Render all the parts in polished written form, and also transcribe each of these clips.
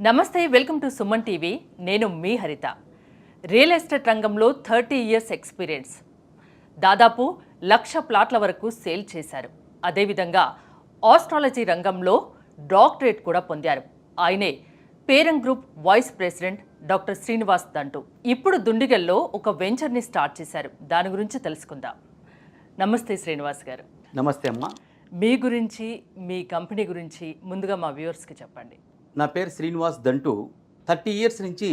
నమస్తే, welcome to Suman TV. నేను మీ హరిత. రియల్ ఎస్టేట్ రంగంలో 30 ఇయర్స్ ఎక్స్పీరియన్స్, దాదాపు 1,00,000 ప్లాట్ల వరకు సేల్ చేశారు. అదేవిధంగా ఆస్ట్రాలజీ రంగంలో డాక్టరేట్ కూడా పొందారు. ఆయనే Peram group vice president doctor Srinivas Dantu. ఇప్పుడు దుండిగల్లో ఒక వెంచర్ని స్టార్ట్ చేశారు. దాని గురించి తెలుసుకుందాం. నమస్తే శ్రీనివాస్ గారు. నమస్తే అమ్మా. మీ గురించి, మీ కంపెనీ గురించి ముందుగా మా వ్యూవర్స్కి చెప్పండి. నా పేరు శ్రీనివాస్ దంటు. 30 ఇయర్స్ నుంచి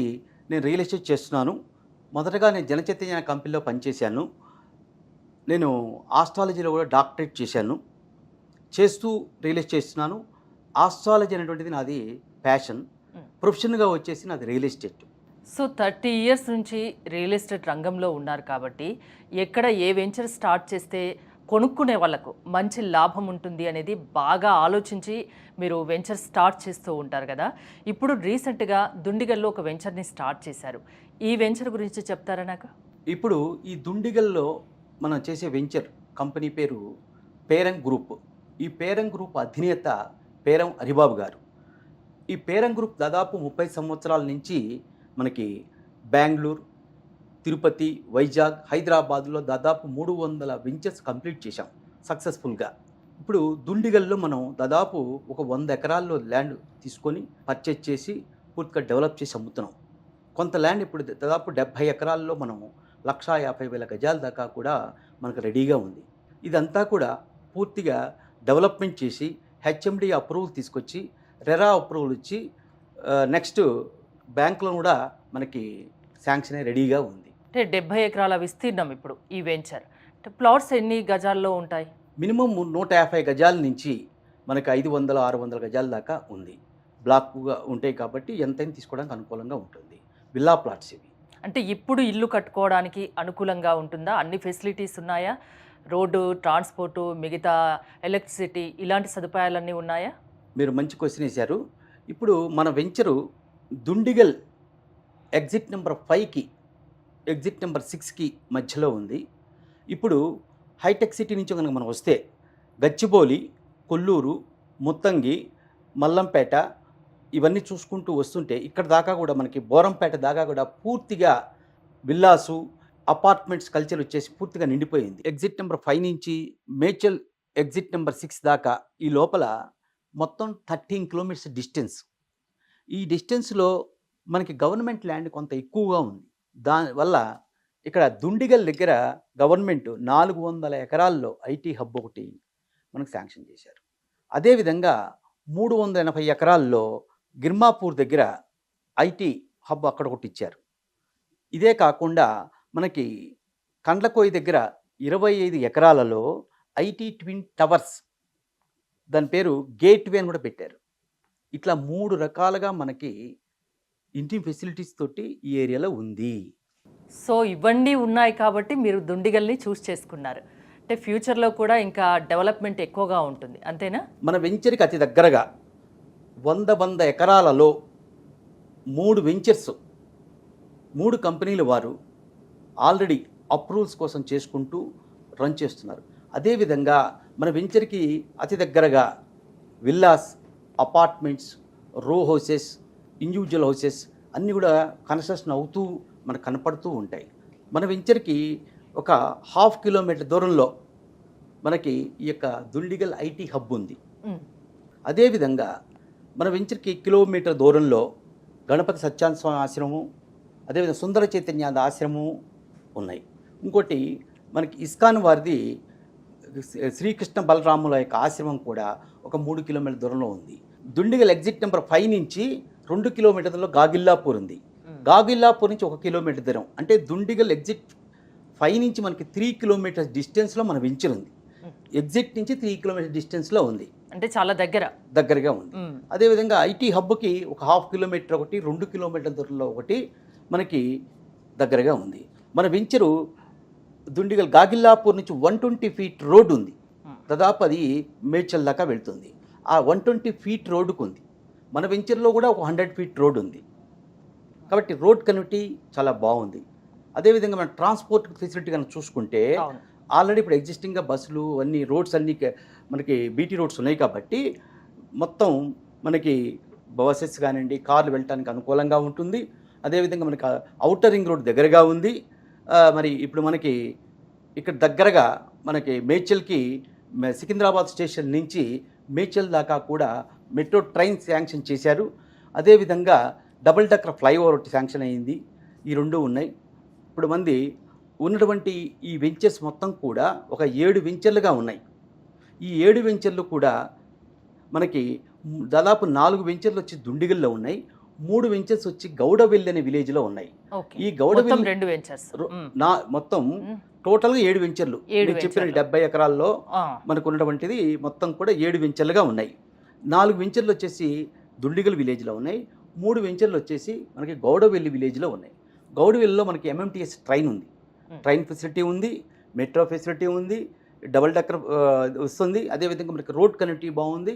నేను రియల్ ఎస్టేట్ చేస్తున్నాను. మొదటగా నేను జనచైతన్య కంపెనీలో పనిచేశాను. నేను ఆస్ట్రాలజీలో కూడా డాక్టరేట్ చేశాను. చేస్తూ రియల్ ఎస్టేట్ చేస్తున్నాను. ఆస్ట్రాలజీ అనేటువంటిది నాది ప్యాషన్. ప్రొఫెషన్గా వచ్చేసి నాది రియల్ ఎస్టేట్. సో 30 ఇయర్స్ నుంచి రియల్ ఎస్టేట్ రంగంలో ఉన్నారు కాబట్టి ఎక్కడ ఏ వెంచర్ స్టార్ట్ చేస్తే కొనుక్కునే వాళ్ళకు మంచి లాభం ఉంటుంది అనేది బాగా ఆలోచించి మీరు వెంచర్ స్టార్ట్ చేస్తూ ఉంటారు కదా. ఇప్పుడు రీసెంట్గా దుండిగల్లో ఒక వెంచర్ని స్టార్ట్ చేశారు. ఈ వెంచర్ గురించి చెప్తారా నాకు? ఇప్పుడు ఈ దుండిగల్లో మనం చేసే వెంచర్ కంపెనీ పేరు పేరం గ్రూప్. ఈ పేరం గ్రూప్ అధినేత పేరం హరిబాబు గారు. ఈ పేరం గ్రూప్ దాదాపు 30 సంవత్సరాల నుంచి మనకి బెంగళూరు, తిరుపతి, వైజాగ్, హైదరాబాద్లో దాదాపు 300 వెంచర్స్ కంప్లీట్ చేశాం సక్సెస్ఫుల్గా. ఇప్పుడు దుండిగల్లో మనం దాదాపు ఒక 100 ఎకరాల్లో ల్యాండ్ తీసుకొని పర్చేజ్ చేసి పూర్తిగా డెవలప్ చేసి అమ్ముతున్నాం. కొంత ల్యాండ్ ఇప్పుడు దాదాపు 70 ఎకరాల్లో మనం 1,50,000 గజాల దాకా కూడా మనకు రెడీగా ఉంది. ఇదంతా కూడా పూర్తిగా డెవలప్మెంట్ చేసి హెచ్ఎండి అప్రూవల్ తీసుకొచ్చి రెరా అప్రూవల్ ఇచ్చి నెక్స్ట్ బ్యాంకులో కూడా మనకి శాంక్షన్ అయ్యి రెడీగా ఉంది. అంటే 70 ఎకరాల విస్తీర్ణం ఇప్పుడు ఈ వెంచర్. అంటే ప్లాట్స్ ఎన్ని గజాల్లో ఉంటాయి? మినిమం 150 గజాల నుంచి మనకి 500, 600 గజాల దాకా ఉంది. బ్లాక్గా ఉంటాయి కాబట్టి ఎంతైనా తీసుకోవడానికి అనుకూలంగా ఉంటుంది. విల్లా ప్లాట్స్ ఇవి. అంటే ఇప్పుడు ఇల్లు కట్టుకోవడానికి అనుకూలంగా ఉంటుందా? అన్ని ఫెసిలిటీస్ ఉన్నాయా? రోడ్డు, ట్రాన్స్పోర్టు, మిగతా ఎలక్ట్రిసిటీ ఇలాంటి సదుపాయాలన్నీ ఉన్నాయా? మీరు మంచి క్వశ్చన్ వేశారు. ఇప్పుడు మన వెంచరు దుండిగల్ ఎగ్జిట్ నెంబర్ 5కి ఎగ్జిట్ నెంబర్ 6కి మధ్యలో ఉంది. ఇప్పుడు హైటెక్ సిటీ నుంచి కనుక మనం వస్తే గచ్చిబౌలి, కొల్లూరు, ముత్తంగి, మల్లంపేట ఇవన్నీ చూసుకుంటూ వస్తుంటే ఇక్కడ దాకా కూడా మనకి బోరంపేట దాకా కూడా పూర్తిగా విల్లాసు, అపార్ట్మెంట్స్ కల్చర్ వచ్చేసి పూర్తిగా నిండిపోయింది. ఎగ్జిట్ నెంబర్ 5 నుంచి మేడ్చల్ ఎగ్జిట్ నెంబర్ 6 దాకా ఈ లోపల మొత్తం 13 కిలోమీటర్స్ డిస్టెన్స్. ఈ డిస్టెన్స్లో మనకి గవర్నమెంట్ ల్యాండ్ కొంత ఎక్కువగా ఉంది. దానివల్ల ఇక్కడ దుండిగల్ దగ్గర గవర్నమెంట్ 400 ఎకరాల్లో ఐటీ హబ్ ఒకటి మనకు శాంక్షన్ చేశారు. అదేవిధంగా 380 ఎకరాల్లో గిర్మాపూర్ దగ్గర ఐటీ హబ్ అక్కడ ఒకటి ఇచ్చారు. ఇదే కాకుండా మనకి కండ్లకోయి దగ్గర 25 ఎకరాలలో ఐటీ ట్విన్ టవర్స్, దాని పేరు గేట్వే అని కూడా పెట్టారు. ఇట్లా 3 రకాలుగా మనకి ఇంటి ఫెసిలిటీస్ తోటి ఈ ఏరియాలో ఉంది. సో ఇవన్నీ ఉన్నాయి కాబట్టి మీరు దుండిగల్ని చూస్ చేసుకున్నారు. అంటే ఫ్యూచర్లో కూడా ఇంకా డెవలప్మెంట్ ఎక్కువగా ఉంటుంది, అంతేనా? మన వెంచర్కి అతి దగ్గరగా 100 ఎకరాలలో 3 వెంచర్స్, 3 కంపెనీల వారు ఆల్రెడీ అప్రూవల్స్ కోసం చేసుకుంటూ రన్ చేస్తున్నారు. అదేవిధంగా మన వెంచర్కి అతి దగ్గరగా విల్లాస్, అపార్ట్మెంట్స్, రో హౌసెస్, ఇండివిజువల్ హౌసెస్ అన్నీ కూడా కన్స్ట్రక్షన్ అవుతూ మనకు కనపడుతూ ఉంటాయి. మన వెంచర్కి ఒక 1/2 కిలోమీటర్ దూరంలో మనకి ఈ యొక్క దుండిగల్ ఐటీ హబ్ ఉంది. అదేవిధంగా మన వెంచర్కి కిలోమీటర్ దూరంలో గణపతి సత్యానంద స్వామి ఆశ్రమము, అదేవిధంగా సుందర చైతన్యానంద ఆశ్రమము ఉన్నాయి. ఇంకోటి మనకి ఇస్కాన్ వారిది శ్రీకృష్ణ బలరాముల యొక్క ఆశ్రమం కూడా ఒక 3 కిలోమీటర్ల దూరంలో ఉంది. దుండిగల్ ఎగ్జిట్ నెంబర్ 5 నుంచి 2 కిలోమీటర్లో గాగిల్లాపూర్ ఉంది. గాగిల్లాపూర్ నుంచి 1 కిలోమీటర్ దూరం. అంటే దుండిగల్ ఎగ్జిట్ 5 నుంచి మనకి 3 కిలోమీటర్స్ డిస్టెన్స్లో మన వెంచర్ ఉంది. ఎగ్జిట్ నుంచి 3 కిలోమీటర్ డిస్టెన్స్లో ఉంది. అంటే చాలా దగ్గరగా ఉంది. అదేవిధంగా ఐటీ హబ్కి ఒక 1/2 కిలోమీటర్ ఒకటి, 2 కిలోమీటర్ల దూరంలో ఒకటి మనకి దగ్గరగా ఉంది. మన వెంచరు దుండిగల్ గాగిల్లాపూర్ నుంచి 120 ఫీట్ రోడ్డు ఉంది. దాదాపు అది మేడ్చల్ దాకా వెళ్తుంది. ఆ 120 ఫీట్ రోడ్డుకు ఉంది. మన వెంచర్లో కూడా ఒక 100 ఫీట్ రోడ్ ఉంది. కాబట్టి రోడ్ కనెక్టివిటీ చాలా బాగుంది. అదేవిధంగా మన ట్రాన్స్పోర్ట్ ఫెసిలిటీ కనుక చూసుకుంటే ఆల్రెడీ ఇప్పుడు ఎగ్జిస్టింగ్గా బస్సులు అన్ని రోడ్స్ అన్నీ మనకి బీటీ రోడ్స్ ఉన్నాయి కాబట్టి మొత్తం మనకి బసెస్ కానివ్వండి, కార్లు వెళ్ళటానికి అనుకూలంగా ఉంటుంది. అదేవిధంగా మనకి ఔటర్ రింగ్ రోడ్ దగ్గరగా ఉంది. మరి ఇప్పుడు మనకి ఇక్కడ దగ్గరగా మనకి మేడ్చల్కి సికింద్రాబాద్ స్టేషన్ నుంచి మేడ్చల్ దాకా కూడా మెట్రో ట్రైన్ శాంక్షన్ చేశారు. అదేవిధంగా డబుల్ డెక్కర్ ఫ్లైఓవర్ ఒకటి శాంక్షన్ అయ్యింది. ఈ రెండు ఉన్నాయి. ఇప్పుడు ఉన్నటువంటి ఈ వెంచర్స్ మొత్తం కూడా ఒక 7 వెంచర్లుగా ఉన్నాయి. ఈ 7 వెంచర్లు కూడా మనకి దాదాపు 4 వెంచర్లు వచ్చి దుండిగల్లో ఉన్నాయి. 3 వెంచర్స్ వచ్చి గౌడవెల్లి అనే విలేజ్లో ఉన్నాయి. ఈ గౌడవెల్లి 2 వెంచర్స్ మొత్తం టోటల్గా 7 వెంచర్లు. నేను చెప్పిన 70 ఎకరాల్లో మనకు ఉన్నటువంటిది మొత్తం కూడా 7 వెంచర్లుగా ఉన్నాయి. 4 వెంచర్లు వచ్చేసి దుండిగల్ విలేజ్లో ఉన్నాయి. 3 వెంచర్లు వచ్చేసి మనకి గౌడవెల్లి విలేజ్లో ఉన్నాయి. గౌడవెల్లిలో మనకి MMTS ట్రైన్ ఉంది, ట్రైన్ ఫెసిలిటీ ఉంది, మెట్రో ఫెసిలిటీ ఉంది, డబుల్ డెక్కర్ వస్తుంది. అదేవిధంగా మనకి రోడ్ కనెక్టివిటీ బాగుంది.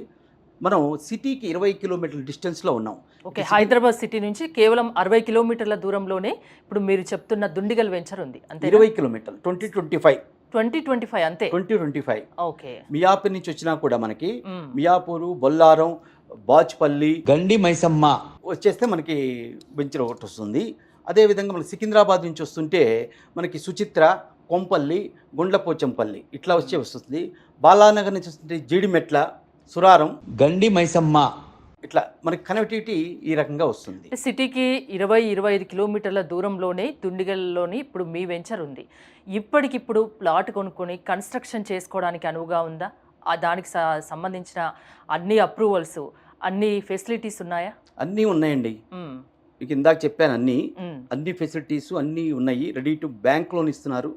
మనం సిటీకి 20 కిలోమీటర్ల డిస్టెన్స్లో ఉన్నాం. ఓకే, హైదరాబాద్ సిటీ నుంచి కేవలం 60 కిలోమీటర్ల దూరంలోనే ఇప్పుడు మీరు చెప్తున్న దుండిగల్ వెంచర్ ఉంది. అంతే 20 కిలోమీటర్లు 2025 అంతే 2025. ఓకే, మియాపూర్ నుంచి వచ్చినా కూడా మనకి మియాపూరు, బొల్లారం, బాచ్పల్లి, గండి మైసమ్మ వచ్చేస్తే మనకి వెంచర్ ఒకటి వస్తుంది. అదేవిధంగా మనకి సికింద్రాబాద్ నుంచి వస్తుంటే మనకి సుచిత్ర, కొంపల్లి, గుండ్లపోచంపల్లి ఇట్లా వస్తుంది. బాలానగర్ నుంచి వస్తుంటే జీడిమెట్ల, సురారం, గండి మైసమ్మ ఇట్లా మనకి కనెక్టివిటీ ఈ రకంగా వస్తుంది. సిటీకి 20-25 కిలోమీటర్ల దూరంలోనే దుండిగల్లోని ఇప్పుడు మీ వెంచర్ ఉంది. ఇప్పటికిప్పుడు ప్లాట్ కొనుక్కొని కన్స్ట్రక్షన్ చేసుకోవడానికి అనువుగా ఉందా? దానికి సంబంధించిన అన్ని అప్రూవల్స్, అన్ని ఫెసిలిటీస్ ఉన్నాయా? అన్నీ ఉన్నాయండి. మీకు ఇందాక చెప్పాను, అన్ని ఫెసిలిటీస్ అన్నీ ఉన్నాయి. రెడీ టు బ్యాంక్ లోన్ ఇస్తున్నారు.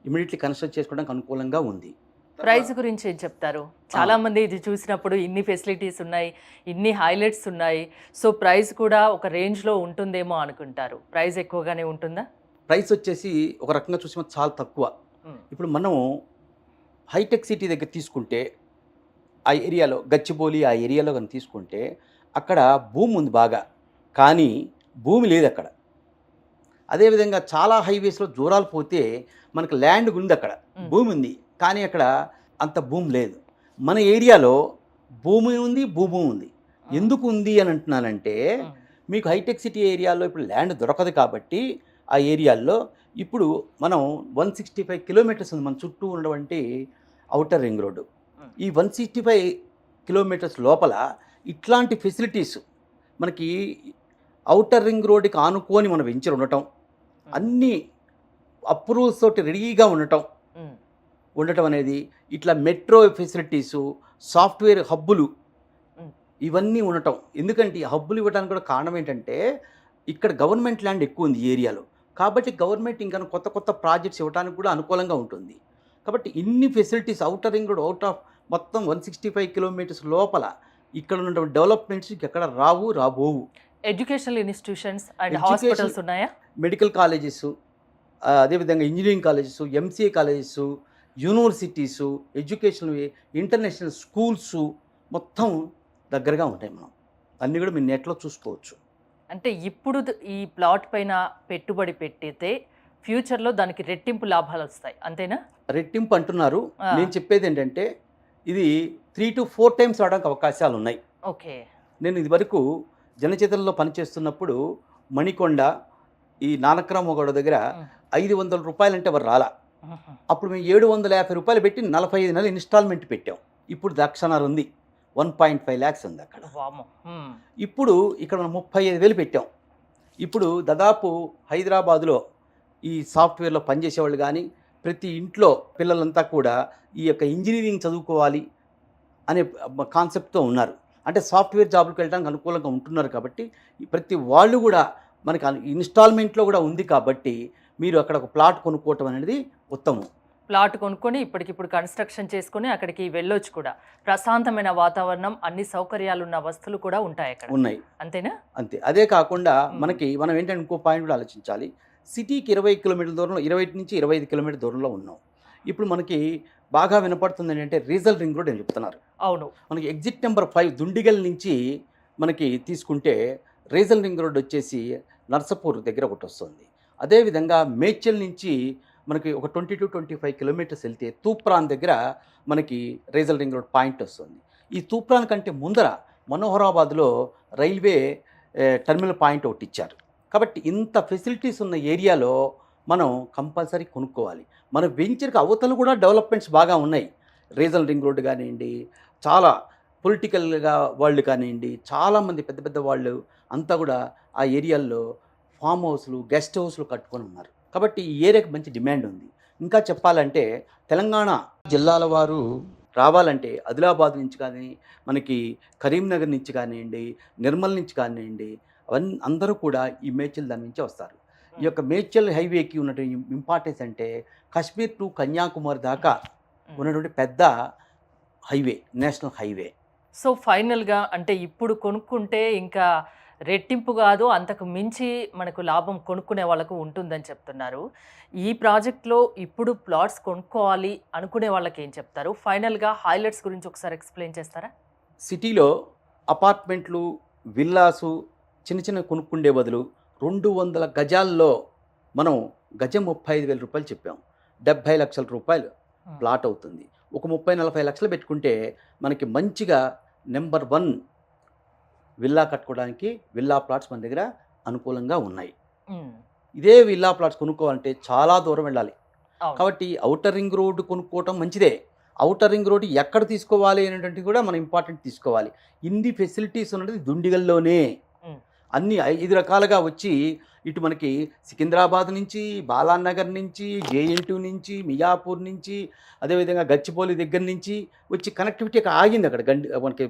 ఇమీడియట్లీ కన్స్ట్రక్ట్ చేసుకోవడానికి అనుకూలంగా ఉంది. ప్రైస్ గురించి ఏం చెప్తారు? చాలా మంది ఇది చూసినప్పుడు ఇన్ని ఫెసిలిటీస్ ఉన్నాయి, ఇన్ని హైలైట్స్ ఉన్నాయి, సో ప్రైస్ కూడా ఒక రేంజ్లో ఉంటుందేమో అనుకుంటారు. ప్రైస్ ఎక్కువగానే ఉంటుందా? ప్రైస్ వచ్చేసి ఒక రకంగా చూసి చాలా తక్కువ. ఇప్పుడు మనం హైటెక్ సిటీ దగ్గర తీసుకుంటే ఆ ఏరియాలో, గచ్చిబౌలి ఆ ఏరియాలో కానీ తీసుకుంటే అక్కడ భూమి ఉంది బాగా, కానీ భూమి లేదు అక్కడ. అదేవిధంగా చాలా హైవేస్లో దూరాలు పోతే మనకు ల్యాండ్ ఉంది, అక్కడ భూమి ఉంది, కానీ అక్కడ అంత భూమి లేదు. మన ఏరియాలో భూమి ఉంది. ఎందుకు ఉంది అని అంటున్నానంటే, మీకు హైటెక్ సిటీ ఏరియాలో ఇప్పుడు ల్యాండ్ దొరకదు కాబట్టి ఆ ఏరియాల్లో ఇప్పుడు మనం 165 కిలోమీటర్స్ ఉంది మన చుట్టూ ఉన్నటువంటి ఔటర్ రింగ్ రోడ్డు. ఈ 165 కిలోమీటర్స్ లోపల ఇట్లాంటి ఫెసిలిటీస్ మనకి ఔటర్ రింగ్ రోడ్డుకి ఆనుకొని మన వెంచర్ ఉండటం, అన్ని అప్రూవల్స్ తోటి రెడీగా ఉండటం అనేది, ఇట్లా మెట్రో ఫెసిలిటీసు, సాఫ్ట్వేర్ హబ్బులు ఇవన్నీ ఉండటం. ఎందుకంటే ఈ హబ్బులు ఇవ్వడానికి కూడా కారణం ఏంటంటే ఇక్కడ గవర్నమెంట్ ల్యాండ్ ఎక్కువ ఉంది ఈ ఏరియాలో, కాబట్టి గవర్నమెంట్ ఇంకా కొత్త ప్రాజెక్ట్స్ ఇవ్వడానికి కూడా అనుకూలంగా ఉంటుంది. కాబట్టి ఇన్ని facilities outer ring road out of మొత్తం 165 కిలోమీటర్స్ లోపల ఇక్కడ ఉన్నటువంటి డెవలప్మెంట్స్ ఎక్కడ రాబోవు. ఎడ్యుకేషనల్ ఇన్స్టిట్యూషన్స్ అండ్ హాస్పిటల్స్ ఉన్నాయా? మెడికల్ కాలేజెస్, అదేవిధంగా engineering colleges, MCA colleges, universities, educational international schools మొత్తం దగ్గరగా ఉంటాయి. మనం అన్నీ కూడా మీరు నెట్లో చూసుకోవచ్చు. అంటే ఇప్పుడు ఈ ప్లాట్ పైన పెట్టుబడి పెట్టితే ఫ్యూచర్లో దానికి రెట్టింపు లాభాలు వస్తాయి, అంతేనా? రెట్టింపు అంటున్నారు. నేను చెప్పేది ఏంటంటే ఇది 3 to 4 టైమ్స్ రావడానికి అవకాశాలు ఉన్నాయి. ఓకే, నేను ఇది వరకు జనచేతనలో పనిచేస్తున్నప్పుడు మణికొండ, ఈ నానక్రామగౌడ దగ్గర 500 రూపాయలు అంటే వారు రాలా. అప్పుడు మేము 750 రూపాయలు పెట్టి 45 నెలలు ఇన్స్టాల్మెంట్ పెట్టాం. ఇప్పుడు దక్షనర్ ఉంది, 1.5 lakhs ఉంది అక్కడ. ఇప్పుడు ఇక్కడ మనం 35,000 పెట్టాం. ఇప్పుడు దాదాపు హైదరాబాదులో ఈ సాఫ్ట్వేర్లో పనిచేసేవాళ్ళు కానీ ప్రతి ఇంట్లో పిల్లలంతా కూడా ఈ యొక్క ఇంజనీరింగ్ చదువుకోవాలి అనే కాన్సెప్ట్తో ఉన్నారు. అంటే సాఫ్ట్వేర్ జాబ్లకు వెళ్ళడానికి అనుకూలంగా ఉంటున్నారు. కాబట్టి ప్రతి వాళ్ళు కూడా మనకి ఇన్స్టాల్మెంట్లో కూడా ఉంది. కాబట్టి మీరు అక్కడ ఒక ప్లాట్ కొనుక్కోవటం అనేది ఉత్తమం. ప్లాట్ కొనుక్కొని ఇప్పటికిప్పుడు కన్స్ట్రక్షన్ చేసుకొని అక్కడికి వెళ్ళొచ్చు కూడా. ప్రశాంతమైన వాతావరణం, అన్ని సౌకర్యాలు ఉన్న వస్తువులు కూడా ఉంటాయి అక్కడ. ఉన్నాయి, అంతేనా? అంతే. అదే కాకుండా మనం ఏంటంటే ఇంకో పాయింట్ కూడా ఆలోచించాలి. సిటీకి 20 కిలోమీటర్ల దూరంలో, 20 నుంచి 25 కిలోమీటర్ల దూరంలో ఉన్నాం. ఇప్పుడు మనకి బాగా వినపడుతుంది ఏంటంటే రీజనల్ రింగ్ రోడ్ అని చెప్తున్నారు. అవును, మనకి ఎగ్జిట్ నెంబర్ 5 దుండిగల్ నుంచి మనకి తీసుకుంటే రీజనల్ రింగ్ రోడ్ వచ్చేసి నర్సపూర్ దగ్గర ఒకటి వస్తుంది. అదేవిధంగా మేడ్చల్ నుంచి మనకి ఒక 20 to 25 కిలోమీటర్స్ వెళ్తే తూప్రాన్ దగ్గర మనకి రీజనల్ రింగ్ రోడ్ పాయింట్ వస్తుంది. ఈ తూప్రాన్ కంటే ముందర మనోహరాబాద్లో రైల్వే టెర్మినల్ పాయింట్ ఒకటి ఇచ్చారు. కాబట్టి ఇంత ఫెసిలిటీస్ ఉన్న ఏరియాలో మనం కంపల్సరీ కొనుక్కోవాలి. మన వెంచర్కి అవతలు కూడా డెవలప్మెంట్స్ బాగా ఉన్నాయి. రీజనల్ రింగ్ రోడ్డు కానివ్వండి, చాలా పొలిటికల్గా వాళ్ళు కానివ్వండి, చాలామంది పెద్ద పెద్ద వాళ్ళు అంతా కూడా ఆ ఏరియాల్లో ఫామ్ హౌస్లు, గెస్ట్ హౌస్లు కట్టుకొని ఉన్నారు. కాబట్టి ఈ ఏరియాకి మంచి డిమాండ్ ఉంది. ఇంకా చెప్పాలంటే తెలంగాణ జిల్లాల వారు రావాలంటే ఆదిలాబాద్ నుంచి కానీ, మనకి కరీంనగర్ నుంచి కానివ్వండి, నిర్మల్ నుంచి కానివ్వండి, అవన్నీ అందరూ కూడా ఈ మేడ్చల్ దాని నుంచి వస్తారు. ఈ యొక్క మేడ్చల్ హైవేకి ఉన్నటువంటి ఇంపార్టెన్స్ అంటే కాశ్మీర్ టు కన్యాకుమారి దాకా ఉన్నటువంటి పెద్ద హైవే, నేషనల్ హైవే. సో ఫైనల్గా అంటే ఇప్పుడు కొనుక్కుంటే ఇంకా రెట్టింపు కాదు, అంతకు మించి మనకు లాభం కొనుక్కునే వాళ్ళకు ఉంటుందని చెప్తున్నారు. ఈ ప్రాజెక్ట్లో ఇప్పుడు ప్లాట్స్ కొనుక్కోవాలి అనుకునే వాళ్ళకి ఏం చెప్తారు? ఫైనల్గా హైలైట్స్ గురించి ఒకసారి ఎక్స్ప్లెయిన్ చేస్తారా? సిటీలో అపార్ట్మెంట్లు, విల్లాసు చిన్న చిన్న కొనుక్కుండే బదులు 200 గజాల్లో మనం గజం 35,000 రూపాయలు చెప్పాం. 70 లక్షల రూపాయలు ప్లాట్ అవుతుంది. ఒక 30-40 లక్షలు పెట్టుకుంటే మనకి మంచిగా నెంబర్ 1 విల్లా కట్టుకోవడానికి విల్లా ప్లాట్స్ మన దగ్గర అనుకూలంగా ఉన్నాయి. ఇదే విల్లా ప్లాట్స్ కొనుక్కోవాలంటే చాలా దూరం వెళ్ళాలి. కాబట్టి ఔటర్ రింగ్ రోడ్డు కొనుక్కోవటం మంచిదే. ఔటర్ రింగ్ రోడ్డు ఎక్కడ తీసుకోవాలి అనేటువంటిది కూడా మనం ఇంపార్టెంట్ తీసుకోవాలి. ఇన్ని ఫెసిలిటీస్ ఉన్నది దుండిగల్లోనే. అన్ని 5 రకాలుగా వచ్చి ఇటు మనకి సికింద్రాబాద్ నుంచి, బాలానగర్ నుంచి, జేఎన్టీ నుంచి, మియాపూర్ నుంచి, అదేవిధంగా గచ్చిబౌలి దగ్గర నుంచి వచ్చి కనెక్టివిటీ అక్కడ ఆగింది. అక్కడ మనకి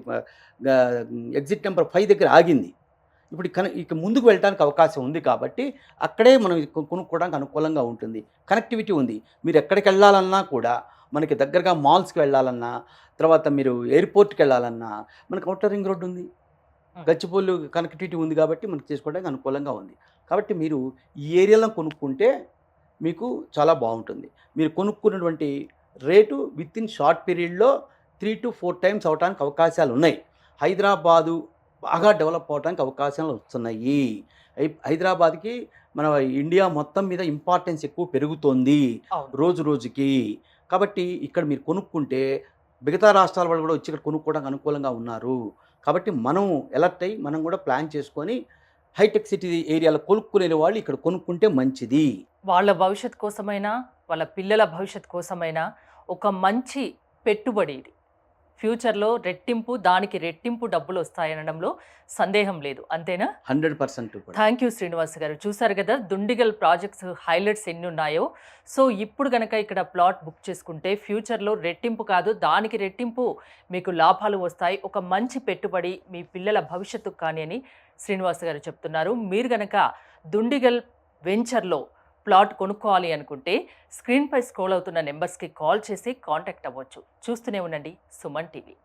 ఎగ్జిట్ నెంబర్ 5 దగ్గర ఆగింది. ఇప్పుడు ఇక ముందుకు వెళ్ళడానికి అవకాశం ఉంది కాబట్టి అక్కడే మనం కొనుక్కోవడానికి అనుకూలంగా ఉంటుంది. కనెక్టివిటీ ఉంది. మీరు ఎక్కడికి వెళ్ళాలన్నా కూడా మనకి దగ్గరగా మాల్స్కి వెళ్ళాలన్నా, తర్వాత మీరు ఎయిర్పోర్ట్కి వెళ్ళాలన్నా మనకి ఔటర్ రింగ్ రోడ్డు ఉంది, గచ్చిబౌలి కనెక్టివిటీ ఉంది కాబట్టి మనకి చేసుకోవడానికి అనుకూలంగా ఉంది. కాబట్టి మీరు ఈ ఏరియాలో కొనుక్కుంటే మీకు చాలా బాగుంటుంది. మీరు కొనుక్కున్నటువంటి రేటు విత్ ఇన్ షార్ట్ పీరియడ్లో 3 to 4 టైమ్స్ అవడానికి అవకాశాలు ఉన్నాయి. హైదరాబాదు బాగా డెవలప్ అవడానికి అవకాశాలు వస్తున్నాయి. హైదరాబాద్కి మన ఇండియా మొత్తం మీద ఇంపార్టెన్స్ ఎక్కువ పెరుగుతోంది రోజు రోజుకి. కాబట్టి ఇక్కడ మీరు కొనుక్కుంటే మిగతా రాష్ట్రాల వాళ్ళు కూడా వచ్చి ఇక్కడ కొనుక్కోవడానికి అనుకూలంగా ఉన్నారు. కాబట్టి మనం ఎలర్ట్ అయ్యి మనం కూడా ప్లాన్ చేసుకొని హైటెక్ సిటీ ఏరియాలో కొనుక్కునే వాళ్ళు ఇక్కడ కొనుక్కుంటే మంచిది. వాళ్ళ భవిష్యత్ కోసమైనా, వాళ్ళ పిల్లల భవిష్యత్ కోసమైనా ఒక మంచి పెట్టుబడి ఇది. ఫ్యూచర్లో దానికి రెట్టింపు డబ్బులు వస్తాయనడంలో సందేహం లేదు. అంతేనా? 100%. థ్యాంక్ యూ శ్రీనివాస్ గారు. చూసారు కదా దుండిగల్ ప్రాజెక్ట్స్ హైలైట్స్ ఎన్ని ఉన్నాయో. సో ఇప్పుడు కనుక ఇక్కడ ప్లాట్ బుక్ చేసుకుంటే ఫ్యూచర్లో రెట్టింపు కాదు, దానికి రెట్టింపు మీకు లాభాలు వస్తాయి. ఒక మంచి పెట్టుబడి మీ పిల్లల భవిష్యత్తుకు కానీ అని శ్రీనివాస్ గారు చెప్తున్నారు. మీరు కనుక దుండిగల్ వెంచర్లో ప్లాట్ కొనుక్కోవాలి అనుకుంటే స్క్రీన్పై స్క్రోల్ అవుతున్న నెంబర్స్కి కాల్ చేసి కాంటాక్ట్ అవ్వచ్చు. చూస్తూనే ఉండండి సుమన్ టీవీ.